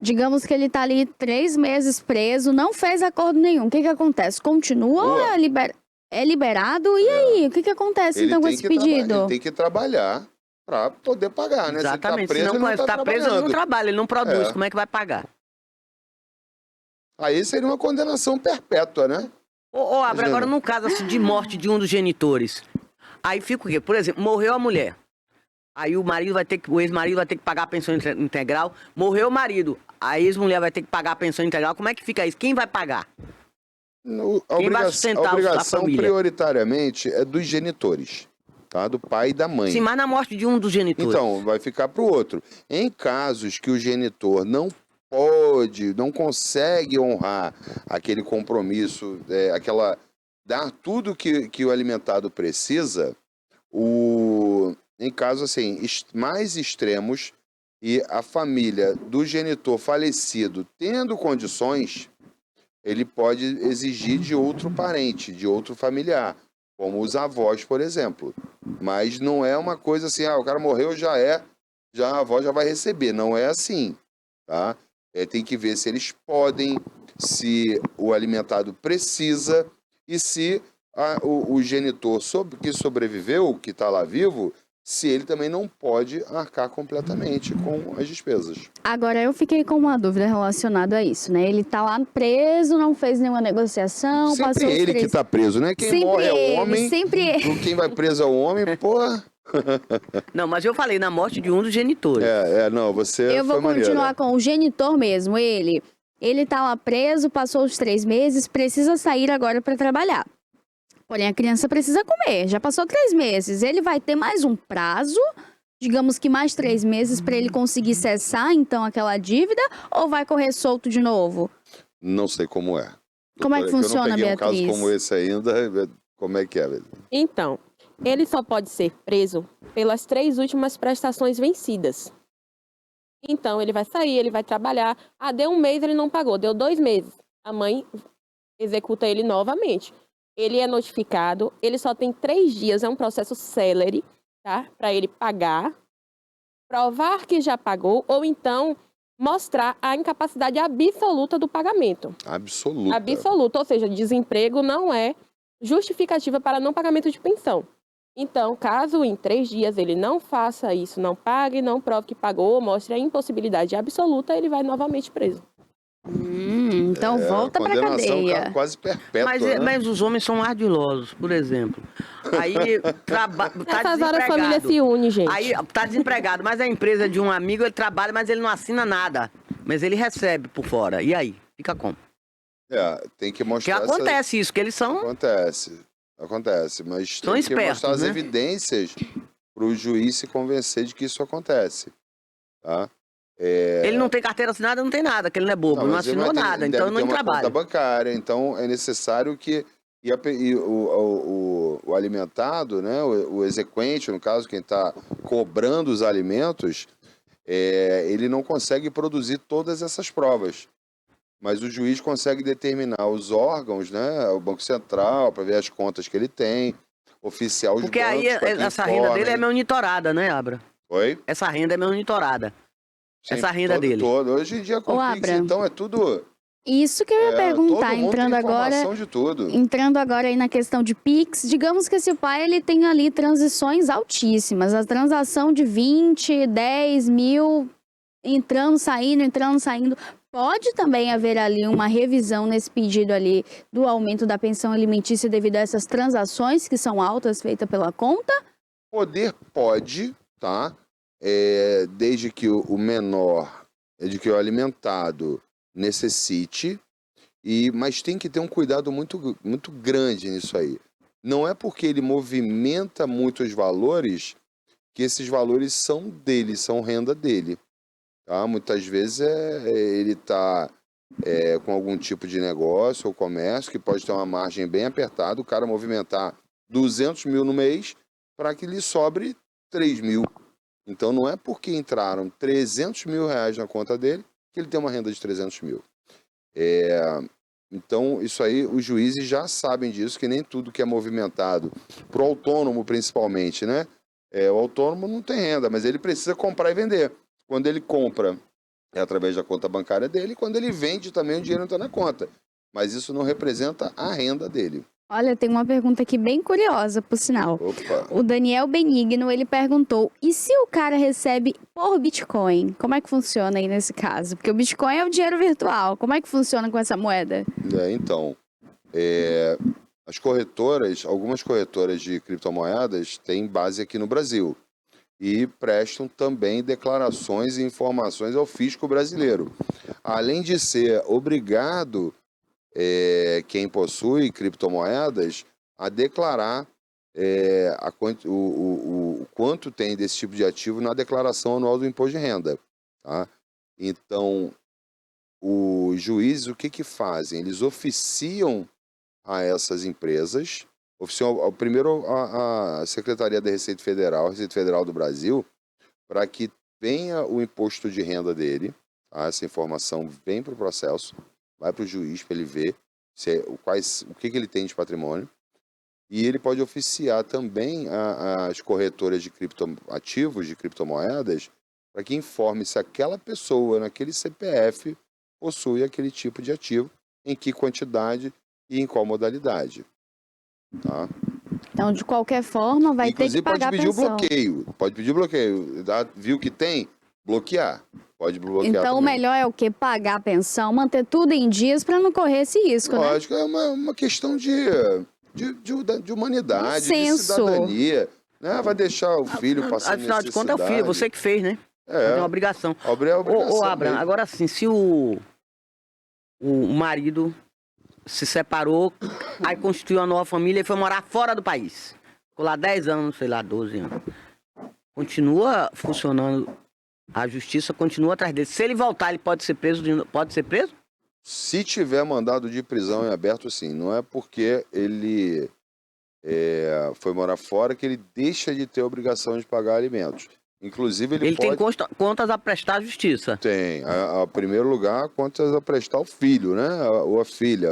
digamos que ele está ali 3 meses preso, não fez acordo nenhum. O que acontece? Continua ou é liberado? E aí, o que acontece então com esse pedido? Ele tem que trabalhar para poder pagar, né? Exatamente, se ele está preso, ele não trabalha, ele não produz, como é que vai pagar? Aí seria uma condenação perpétua, né? Abra, agora num caso assim, de morte de um dos genitores, aí fica o quê? Por exemplo, morreu a mulher, aí o ex-marido vai ter que pagar a pensão integral, morreu o marido, a ex-mulher vai ter que pagar a pensão integral, como é que fica isso? Quem vai pagar? Quem vai sustentar a obrigação prioritariamente é dos genitores, tá? Do pai e da mãe. Sim, mas na morte de um dos genitores. Então, vai ficar para o outro. Em casos que o genitor não consegue honrar aquele compromisso, dar tudo que o alimentado precisa, em casos assim, mais extremos, e a família do genitor falecido tendo condições, ele pode exigir de outro parente, de outro familiar, como os avós, por exemplo. Mas não é uma coisa assim, o cara morreu, já a avó já vai receber. Não é assim, tá? Tem que ver se eles podem, se o alimentado precisa e se o genitor que sobreviveu, que está lá vivo, se ele também não pode arcar completamente com as despesas. Agora, eu fiquei com uma dúvida relacionada a isso, né? Ele está lá preso, não fez nenhuma negociação, sempre ele que está preso, né? Quem morre é o homem, quem vai preso é o homem, porra... Não, mas eu falei na morte de um dos genitores. Não, você Eu vou continuar com o genitor mesmo, ele tá lá preso, passou os 3 meses, precisa sair agora para trabalhar. Porém, a criança precisa comer, já passou 3 meses, ele vai ter mais um prazo, digamos que mais 3 meses para ele conseguir cessar, então, aquela dívida, ou vai correr solto de novo? Não sei como é. Como é que funciona, Beatriz? Eu não peguei um caso como esse ainda, como é que é? Então, ele só pode ser preso pelas 3 últimas prestações vencidas. Então, ele vai sair, ele vai trabalhar. Deu 1 mês, ele não pagou. Deu 2 meses. A mãe executa ele novamente. Ele é notificado. Ele só tem 3 dias. É um processo célere, tá? Para ele pagar, provar que já pagou, ou então mostrar a incapacidade absoluta do pagamento. Absoluta. Absoluta. Ou seja, desemprego não é justificativa para não pagamento de pensão. Então, caso em 3 dias ele não faça isso, não pague, não prove que pagou, mostre a impossibilidade absoluta, ele vai novamente preso. Então volta pra Condenação cadeia. quase perpétua, né? Mas os homens são ardilosos, por exemplo. Aí tá Nessas horas a família desempregado. se une, gente. Aí tá desempregado, mas a empresa de um amigo, ele trabalha, mas ele não assina nada. Mas ele recebe por fora. E aí? Fica como? Tem que Porque mostrar... acontece isso, que eles são... Acontece, mas São tem que espertos, mostrar as né? evidências para o juiz se convencer de que isso acontece, tá? Ele não tem carteira assinada, não tem nada, que ele não é bobo, não mas ele assinou vai ter- nada, ele então deve não ter uma trabalha. conta bancária, então é necessário que o alimentado, né, o exequente, no caso, quem está cobrando os alimentos, ele não consegue produzir todas essas provas. Mas o juiz consegue determinar os órgãos, né, o Banco Central, para ver as contas que ele tem, oficiar os Porque bancos aí para que essa renda dele é informem. monitorada, né, Abra? Oi? Essa renda é monitorada. Sim, Essa renda dele. Hoje em dia com Ô, o Pix, Abra, então é tudo... Isso que eu ia perguntar, todo mundo entrando tem agora, informação de tudo. entrando agora aí na questão de Pix, digamos que esse pai ele tem ali transições altíssimas, a transação de 20, 10 mil, entrando, saindo. Pode também haver ali uma revisão nesse pedido ali do aumento da pensão alimentícia devido a essas transações que são altas feitas pela conta? Poder pode, tá? Desde que o menor, desde que o alimentado necessite, mas tem que ter um cuidado muito, muito grande nisso aí. Não é porque ele movimenta muitos valores que esses valores são dele, são renda dele. Tá? Muitas vezes ele está com algum tipo de negócio ou comércio que pode ter uma margem bem apertada, o cara movimentar 200 mil no mês para que lhe sobre 3 mil. Então não é porque entraram 300 mil reais na conta dele que ele tem uma renda de 300 mil. Então isso aí os juízes já sabem disso, que nem tudo que é movimentado, para o autônomo principalmente, né? O autônomo não tem renda, mas ele precisa comprar e vender. Quando ele compra, é através da conta bancária dele, e quando ele vende também o dinheiro entra na conta. Mas isso não representa a renda dele. Olha, tem uma pergunta aqui bem curiosa, por sinal. Opa! O Daniel Benigno, ele perguntou, e se o cara recebe por Bitcoin? Como é que funciona aí nesse caso? Porque o Bitcoin é o dinheiro virtual. Como é que funciona com essa moeda? Então, as corretoras, algumas corretoras de criptomoedas têm base aqui no Brasil e prestam também declarações e informações ao fisco brasileiro. Além de ser obrigado quem possui criptomoedas a declarar o quanto tem desse tipo de ativo na declaração anual do imposto de renda. Tá? Então, os juízes, o que fazem? Eles oficiam a essas empresas, primeiro a Secretaria da Receita Federal do Brasil, para que venha o imposto de renda dele, tá? Essa informação vem para o processo, vai para o juiz para ele ver o que ele tem de patrimônio, e ele pode oficiar também as corretoras de criptoativos, de criptomoedas, para que informe se aquela pessoa, naquele CPF, possui aquele tipo de ativo, em que quantidade e em qual modalidade. Tá? Então, de qualquer forma, vai ter que pagar a pensão. Pode pedir bloqueio. Viu que tem? Bloquear. Pode bloquear Então, o também. melhor é o quê? Pagar a pensão, manter tudo em dias para não correr esse risco, né? Lógico, é uma questão de humanidade, de Senso. cidadania. Né? Vai deixar o filho passando Afinal de contas, é o filho, você que fez, né? Tem uma obrigação. Ô, Abraham, agora sim, se o marido se separou, aí constituiu uma nova família e foi morar fora do país. Ficou lá 10 anos, sei lá, 12 anos. Continua funcionando, a justiça continua atrás dele. Se ele voltar, ele pode ser preso? Pode ser preso? Se tiver mandado de prisão em aberto, sim. Não é porque ele foi morar fora que ele deixa de ter a obrigação de pagar alimentos. Inclusive, ele tem pode... contas a prestar à justiça. Tem. A primeiro lugar, contas a prestar ao filho, né? Ou a filha,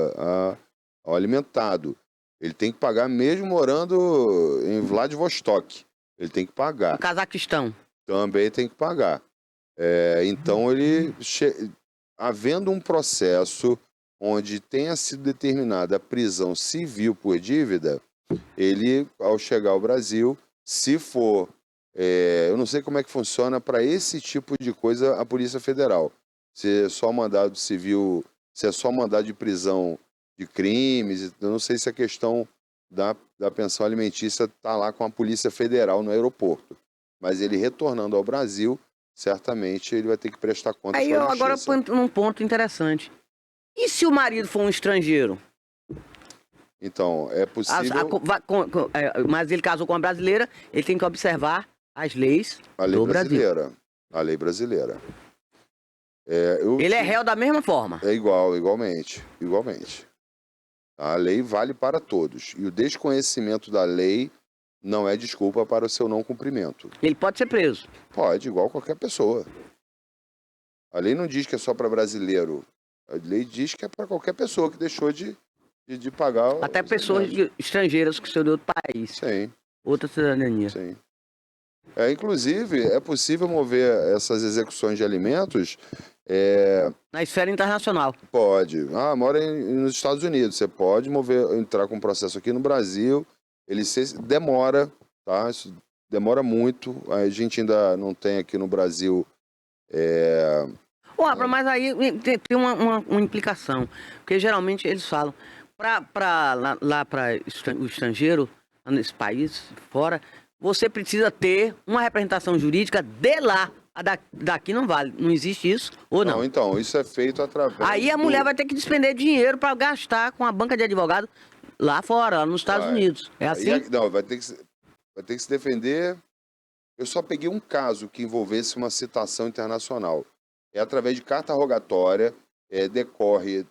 ao alimentado. Ele tem que pagar mesmo morando em Vladivostok. Ele tem que pagar. No Cazaquistão. Também tem que pagar. Então, havendo um processo onde tenha sido determinada a prisão civil por dívida, ele, ao chegar ao Brasil, se for... eu não sei como é que funciona para esse tipo de coisa a Polícia Federal. Se é só mandado civil, se é só mandado de prisão de crimes, eu não sei se a questão da pensão alimentícia está lá com a Polícia Federal no aeroporto. Mas ele retornando ao Brasil, certamente ele vai ter que prestar contas Aí para eu a agora justiça. ponho num ponto interessante. E se o marido for um estrangeiro? Então, é possível... Mas ele casou com uma brasileira, ele tem que observar as leis A lei do Brasil. brasileira. A lei brasileira. Ele é réu da mesma forma. É igualmente. A lei vale para todos. E o desconhecimento da lei não é desculpa para o seu não cumprimento. Ele pode ser preso. Pode, igual qualquer pessoa. A lei não diz que é só para brasileiro. A lei diz que é para qualquer pessoa que deixou de pagar... Até os pessoas alimentos. estrangeiras que são de outro país. Sim, Outra cidadania. sim. Inclusive, é possível mover essas execuções de alimentos... Na esfera internacional. Pode. Mora nos Estados Unidos. Você pode entrar com um processo aqui no Brasil. Ele demora, tá? Isso demora muito. A gente ainda não tem aqui no Brasil... Mas aí tem uma implicação. Porque geralmente eles falam, lá para o estrangeiro, nesse país, fora, você precisa ter uma representação jurídica de lá. Daqui não vale. Não existe isso, ou não? Não, então, isso é feito através... Aí a mulher vai ter que despender dinheiro para gastar com a banca de advogado lá fora, lá nos Estados Unidos. É assim? Não, vai ter que se defender. Eu só peguei um caso que envolvesse uma citação internacional. É através de carta rogatória, decorre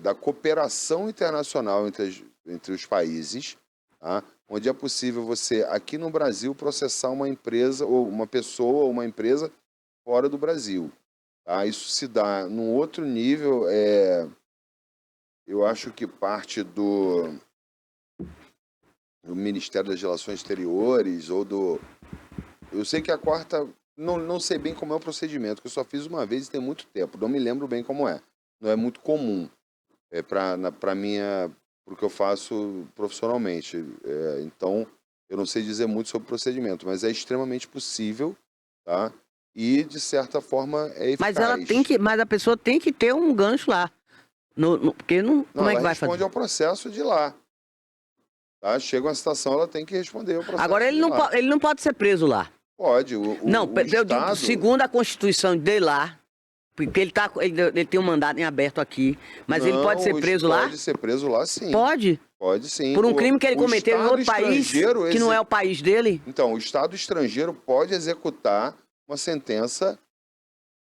da cooperação internacional entre os países, tá? Onde é possível você, aqui no Brasil, processar uma empresa, ou uma pessoa, ou uma empresa fora do Brasil. Tá? Isso se dá num outro nível, eu acho que parte do Ministério das Relações Exteriores, eu sei que a quarta, não sei bem como é o procedimento, que eu só fiz uma vez e tem muito tempo, não me lembro bem como é. Não é muito comum para o que eu faço profissionalmente. Então, eu não sei dizer muito sobre o procedimento, mas é extremamente possível, tá? E, de certa forma, é eficaz. Mas a pessoa tem que ter um gancho lá. Porque como é que vai fazer? Ela responde ao processo de lá. Tá? Chega uma citação, ela tem que responder ao processo. Agora, ele não pode ser preso lá. Pode. Eu digo, segundo a Constituição de lá, porque ele tem um mandato em aberto aqui, mas ele pode ser preso lá? Pode ser preso lá, sim. Pode? Pode, sim. Por um crime que ele cometeu em outro país, que não é o país dele? Então, o Estado estrangeiro pode executar uma sentença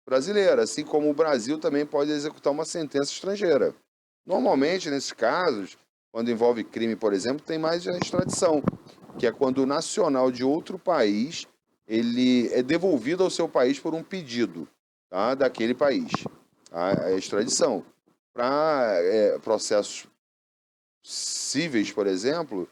brasileira, assim como o Brasil também pode executar uma sentença estrangeira. Normalmente, nesses casos, quando envolve crime, por exemplo, tem mais a extradição, que é quando o nacional de outro país ele é devolvido ao seu país por um pedido, tá, daquele país. A extradição. Para processos cíveis, por exemplo,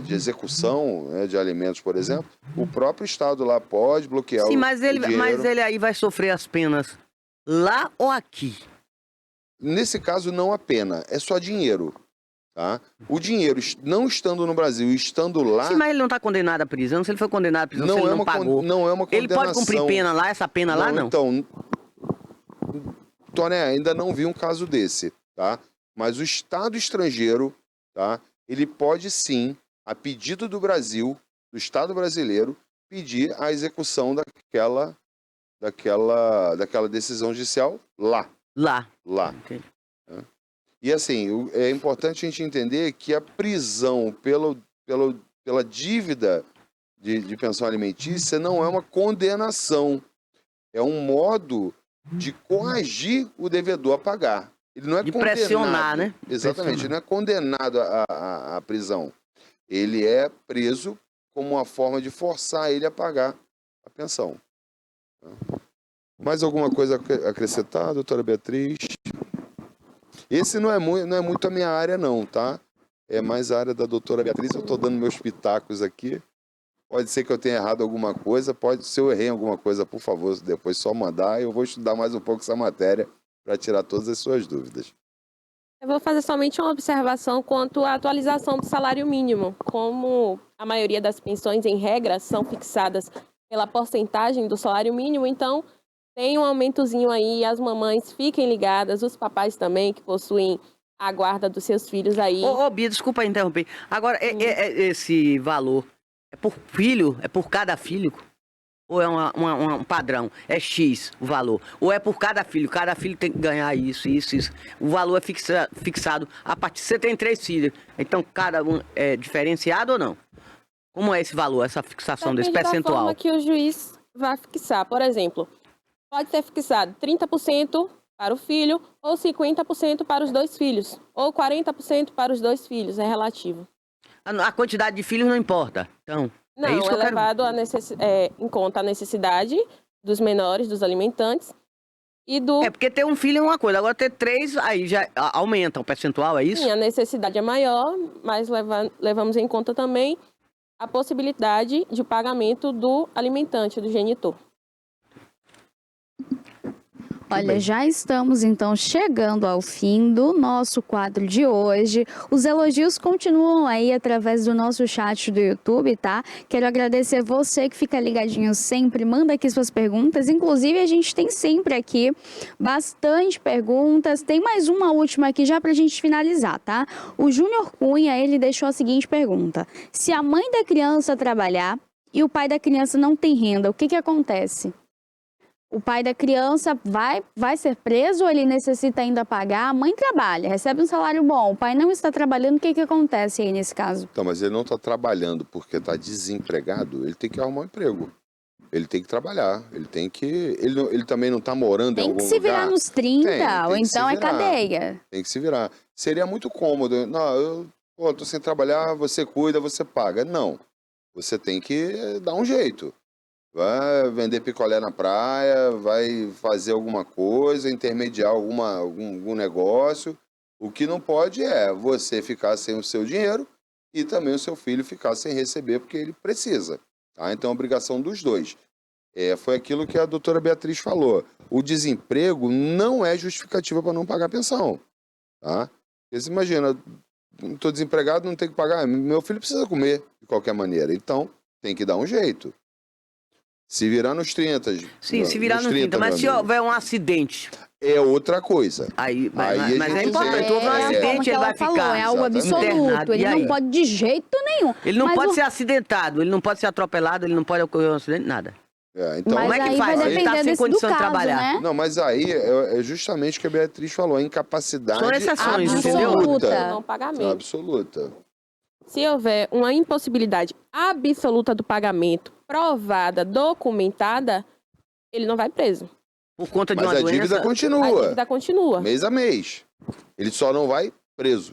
de execução, de alimentos, por exemplo, o próprio Estado lá pode bloquear Sim, o mas ele aí vai sofrer as penas lá ou aqui? Nesse caso, não a pena, é só dinheiro. Tá? O dinheiro, não estando no Brasil e estando lá... Sim, mas ele não está condenado à prisão. Se ele foi condenado à prisão, se ele não pagou... Não é uma condenação. Ele pode cumprir pena lá, essa pena lá, não? Então, Toné, ainda não vi um caso desse, tá? Mas o Estado estrangeiro, tá? Ele pode sim, a pedido do Brasil, do Estado brasileiro, pedir a execução daquela decisão judicial lá. Lá. Okay. E assim, é importante a gente entender que a prisão pela dívida de pensão alimentícia não é uma condenação. É um modo de coagir o devedor a pagar. Ele não é de condenado. Pressionar, né? Exatamente, ele não é condenado à prisão. Ele é preso como uma forma de forçar ele a pagar a pensão. Mais alguma coisa a acrescentar, doutora Beatriz? Esse não é muito a minha área, não, tá? É mais a área da doutora Beatriz. Eu estou dando meus pitacos aqui. Pode ser que eu tenha errado alguma coisa. Se eu errei alguma coisa, por favor, depois só mandar. Eu vou estudar mais um pouco essa matéria para tirar todas as suas dúvidas. Eu vou fazer somente uma observação quanto à atualização do salário mínimo. Como a maioria das pensões, em regra, são fixadas pela porcentagem do salário mínimo, então tem um aumentozinho aí, as mamães fiquem ligadas, os papais também, que possuem a guarda dos seus filhos aí. Ô, Bia, desculpa interromper. Agora, esse valor é por filho? É por cada filho? Ou é um padrão? É X o valor? Ou é por cada filho? Cada filho tem que ganhar isso. O valor é fixado a partir... Você tem 3 filhos, então cada um é diferenciado ou não? Como é esse valor, essa fixação desse Depende da percentual? forma que o juiz vai fixar. Por exemplo, pode ser fixado 30% para o filho, ou 50% para os 2 filhos, ou 40% para os 2 filhos, é relativo. A quantidade de filhos não importa, então... Não, é isso que eu quero... levado em conta a necessidade dos menores, dos alimentantes, e do... porque ter um filho é uma coisa, agora ter 3, aí já aumenta o percentual, é isso? Sim, a necessidade é maior, mas levamos em conta também a possibilidade de pagamento do alimentante, do genitor. Olha, já estamos então chegando ao fim do nosso quadro de hoje. Os elogios continuam aí através do nosso chat do YouTube, tá? Quero agradecer você que fica ligadinho sempre, manda aqui suas perguntas. Inclusive, a gente tem sempre aqui bastante perguntas. Tem mais uma última aqui já pra gente finalizar, tá? O Júnior Cunha, ele deixou a seguinte pergunta: se a mãe da criança trabalhar e o pai da criança não tem renda, o que acontece? O pai da criança vai ser preso ou ele necessita ainda pagar? A mãe trabalha, recebe um salário bom. O pai não está trabalhando, o que acontece aí nesse caso? Então, mas ele não está trabalhando porque está desempregado, ele tem que arrumar um emprego. Ele tem que trabalhar, ele tem que... Ele também não está morando em algum lugar. Tem que se virar nos 30, tem ou que se então é virar. cadeia. Tem que se virar. Seria muito cômodo. Não, eu tô sem trabalhar, você cuida, você paga. Não. Você tem que dar um jeito. Vai vender picolé na praia, vai fazer alguma coisa, intermediar algum negócio. O que não pode é você ficar sem o seu dinheiro e também o seu filho ficar sem receber porque ele precisa. Tá? Então, é obrigação dos dois. Foi aquilo que a doutora Beatriz falou. O desemprego não é justificativa para não pagar pensão. Tá? Porque você imagina, estou desempregado, não tenho que pagar. Meu filho precisa comer de qualquer maneira. Então, tem que dar um jeito. Se virar nos 30. Sim, se virar nos 30, mas se houver um acidente... É outra coisa. Mas é importante, houve um acidente, ele vai ficar... É algo absoluto, internado. ele não pode de jeito nenhum. Ele não pode ser acidentado, ele não pode ser atropelado, ele não pode ocorrer um acidente, nada. Então, mas como é que aí faz? vai Ele tá depender sem condição de caso, trabalhar. Né? Não, mas aí é justamente o que a Beatriz falou, a incapacidade São exceções, absoluta. Não pagamento. Absoluta. Se houver uma impossibilidade absoluta do pagamento, provada, documentada, ele não vai preso. Por conta de Mas uma a doença... dívida continua. A dívida continua. Mês a mês. Ele só não vai preso.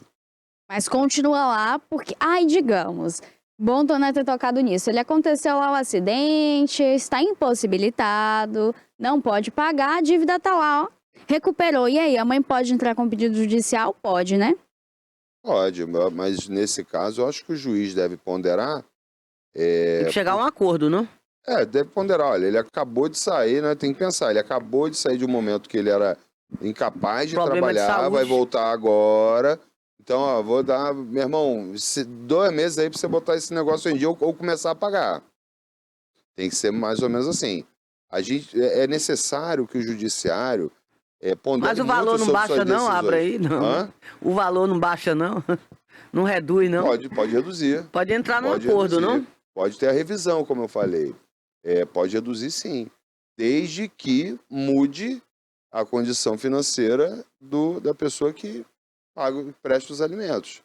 Mas continua lá porque... digamos... Bom Toné ter tocado nisso. Ele aconteceu lá o acidente, está impossibilitado, não pode pagar, a dívida está lá, ó. Recuperou. E aí, a mãe pode entrar com pedido judicial? Pode, né? Pode, mas nesse caso eu acho que o juiz deve ponderar. Tem que chegar a um acordo, não? Deve ponderar. Olha, ele acabou de sair, né? Tem que pensar. Ele acabou de sair de um momento que ele era incapaz de Problema de trabalhar, saúde. vai voltar agora. Então, ó, vou dar, meu irmão, 2 meses aí pra você botar esse negócio em dia ou começar a pagar. Tem que ser mais ou menos assim. É necessário que o judiciário pondere. Mas o valor muito não sobre baixa suas não, decisões. Abra aí, não. Hã? O valor não baixa não? Não reduz não? Pode reduzir. Pode entrar num Pode acordo, reduzir. não? Pode ter a revisão, como eu falei. Pode reduzir sim. Desde que mude a condição financeira da pessoa que presta os alimentos.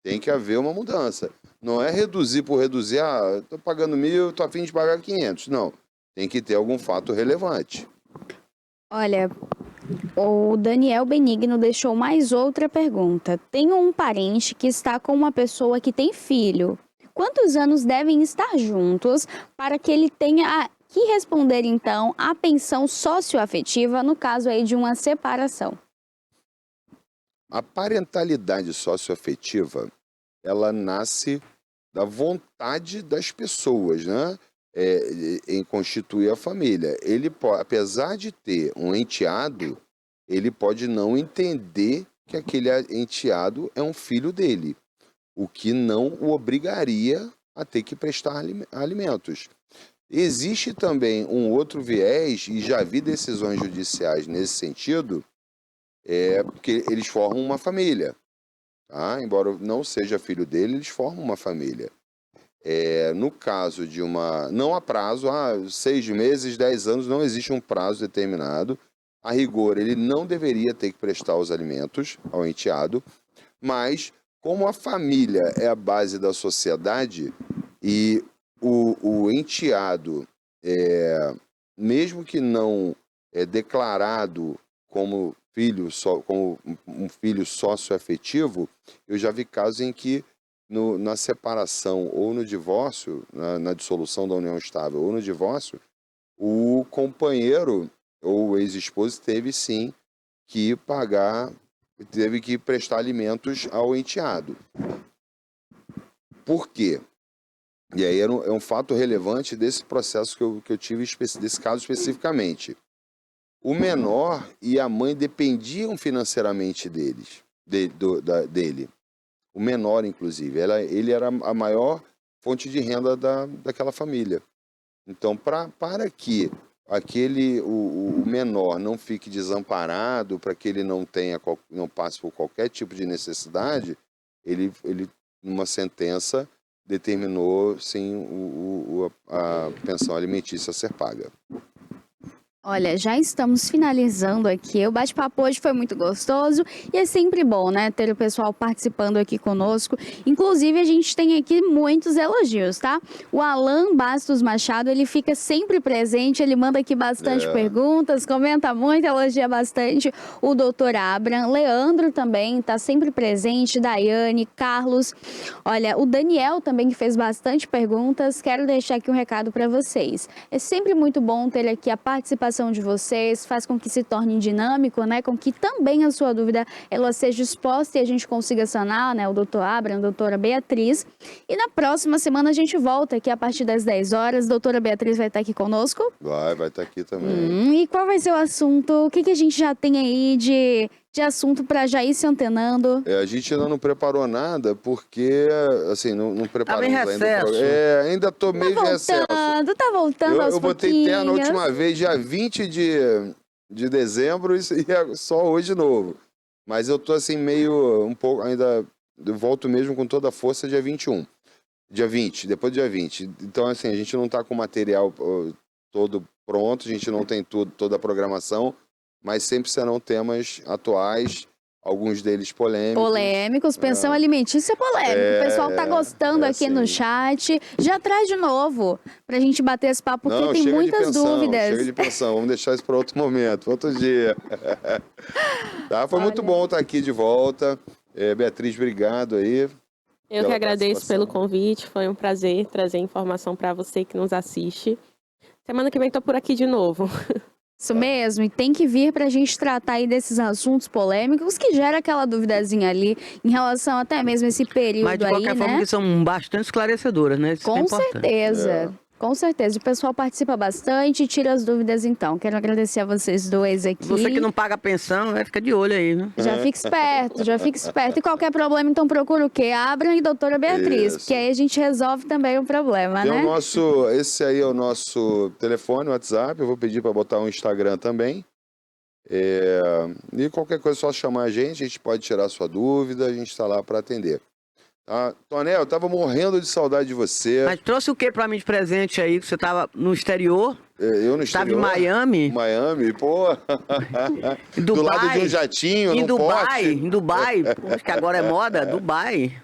Tem que haver uma mudança. Não é reduzir por reduzir, estou pagando 1.000, estou a fim de pagar 500. Não. Tem que ter algum fato relevante. Olha, o Daniel Benigno deixou mais outra pergunta. Tenho um parente que está com uma pessoa que tem filho. Quantos anos devem estar juntos para que ele tenha que responder, então, à pensão socioafetiva no caso aí de uma separação? A parentalidade socioafetiva, ela nasce da vontade das pessoas, né? Em constituir a família. Ele, apesar de ter um enteado, ele pode não entender que aquele enteado é um filho dele, o que não o obrigaria a ter que prestar alimentos. Existe também um outro viés, e já vi decisões judiciais nesse sentido, porque eles formam uma família. Tá? Embora não seja filho dele, eles formam uma família. No caso de não há prazo, 6 meses, 10 anos, não existe um prazo determinado. A rigor, ele não deveria ter que prestar os alimentos ao enteado, mas como a família é a base da sociedade e o enteado, mesmo que não declarado como como um filho sócio-afetivo, eu já vi casos em que na separação ou no divórcio, na dissolução da união estável ou no divórcio, o companheiro ou o ex-esposo teve sim que teve que prestar alimentos ao enteado. Por quê? E aí é um fato relevante desse processo que eu tive, desse caso especificamente. O menor e a mãe dependiam financeiramente dele. O menor, inclusive. Ele era a maior fonte de renda daquela família. Então, para que o menor não fique desamparado, para que ele não passe por qualquer tipo de necessidade, ele numa sentença, determinou, sim, a pensão alimentícia a ser paga. Olha, já estamos finalizando aqui. O bate-papo hoje foi muito gostoso e é sempre bom, né, ter o pessoal participando aqui conosco. Inclusive, a gente tem aqui muitos elogios, tá? O Alan Bastos Machado, ele fica sempre presente, ele manda aqui bastante perguntas, comenta muito, elogia bastante. O doutor Abraham, Leandro também tá sempre presente, Daiane, Carlos. Olha, o Daniel também que fez bastante perguntas. Quero deixar aqui um recado para vocês. É sempre muito bom ter aqui a participação de vocês, faz com que se torne dinâmico, né? Com que também a sua dúvida ela seja exposta e a gente consiga sanar, né? O doutor Abraham, a doutora Beatriz. E na próxima semana a gente volta aqui a partir das 10 horas. A doutora Beatriz vai estar aqui conosco? Vai estar aqui também. E qual vai ser o assunto? O que a gente já tem aí de assunto para já ir se antenando? A gente ainda não preparou nada, porque, assim, não preparamos em recesso. ainda. Ainda tô meio de recesso. Tá voltando aos pouquinhos. Eu botei terra a última vez, dia 20 de dezembro, e é só hoje de novo. Mas eu tô, assim, meio, um pouco, ainda, eu volto mesmo com toda a força dia 21. Dia 20, depois do dia 20. Então, assim, a gente não tá com o material todo pronto, a gente não tem toda a programação, mas sempre serão temas atuais, alguns deles polêmicos. Polêmicos, pensão alimentícia polêmica. O pessoal tá gostando aqui assim. No chat. Já traz de novo pra gente bater esse papo, porque tem muitas dúvidas. Chega de pensão, vamos deixar isso para outro momento, outro dia. Tá? Foi muito bom estar aqui de volta. Beatriz, obrigado aí. Eu que agradeço pelo convite, foi um prazer trazer informação para você que nos assiste. Semana que vem tô por aqui de novo. Isso mesmo, e tem que vir pra gente tratar aí desses assuntos polêmicos que gera aquela duvidazinha ali em relação até mesmo a esse período aí, né? Mas de qualquer forma que são bastante esclarecedoras, né? Isso com certeza. Com certeza. O pessoal participa bastante e tira as dúvidas então. Quero agradecer a vocês dois aqui. Você que não paga pensão, fica de olho aí, né? Já fica esperto, já fica esperto. E qualquer problema, então procura o quê? Abraham e doutora Beatriz. Porque aí a gente resolve também o problema, né? Esse aí é o nosso telefone, WhatsApp. Eu vou pedir para botar um Instagram também. E qualquer coisa, é só chamar a gente pode tirar a sua dúvida, a gente está lá para atender. Tonel, eu tava morrendo de saudade de você. Mas trouxe o que pra mim de presente aí? Que você tava no exterior? Eu no exterior? Tava em Miami? Miami, pô. Em Dubai, do lado de um jatinho, em no Dubai, pote. Em Dubai, acho que agora é moda, Dubai.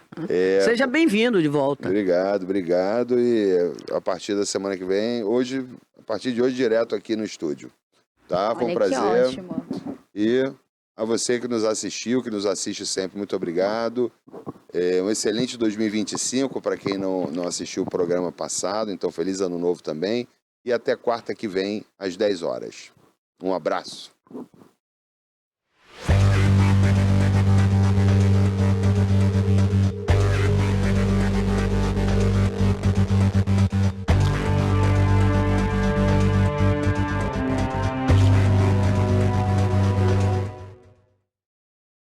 Seja bem-vindo de volta. Obrigado. E a partir da semana que vem, a partir de hoje, direto aqui no estúdio. Tá? Foi um prazer. Que ótimo. E a você que nos assistiu, que nos assiste sempre, muito obrigado. Um excelente 2025 para quem não assistiu o programa passado. Então, feliz ano novo também. E até quarta que vem, às 10 horas. Um abraço.